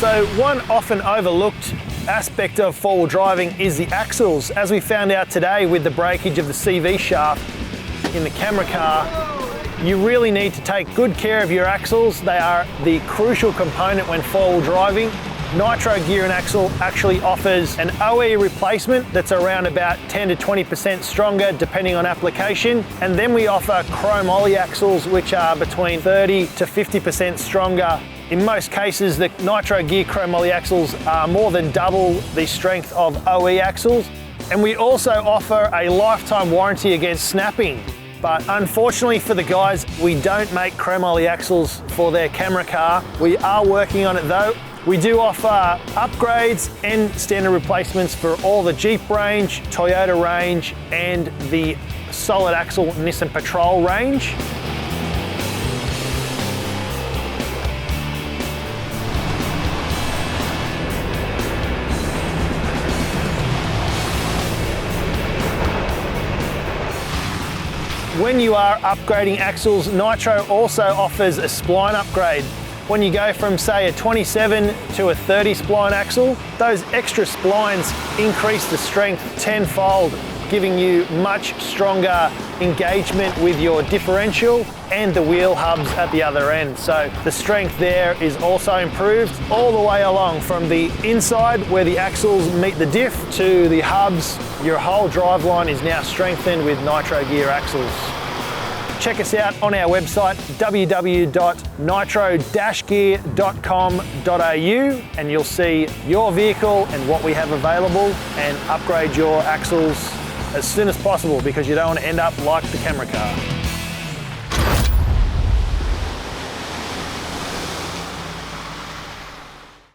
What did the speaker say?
So one often overlooked aspect of four-wheel driving is the axles. As we found out today with the breakage of the CV shaft in the camera car, you really need to take good care of your axles. They are the crucial component when four-wheel driving. Nitro Gear Axle actually offers an OE replacement that's around about 10 to 20% stronger depending on application. And then we offer Chromoly axles, which are between 30 to 50% stronger. In most cases, the Nitro Gear Chromoly axles are more than double the strength of OE axles. And we also offer a lifetime warranty against snapping. But unfortunately for the guys, we don't make Chromoly axles for their camera car. We are working on it though. We do offer upgrades and standard replacements for all the Jeep range, Toyota range, and the solid axle Nissan Patrol range. When you are upgrading axles, Nitro also offers a spline upgrade. When you go from, say, a 27 to a 30 spline axle, those extra splines increase the strength tenfold, giving you much stronger engagement with your differential and the wheel hubs at the other end. So the strength there is also improved all the way along from the inside where the axles meet the diff to the hubs. Your whole driveline is now strengthened with Nitro Gear axles. Check us out on our website www.nitro-gear.com.au and you'll see your vehicle and what we have available, and upgrade your axles as soon as possible because you don't want to end up like the camera car.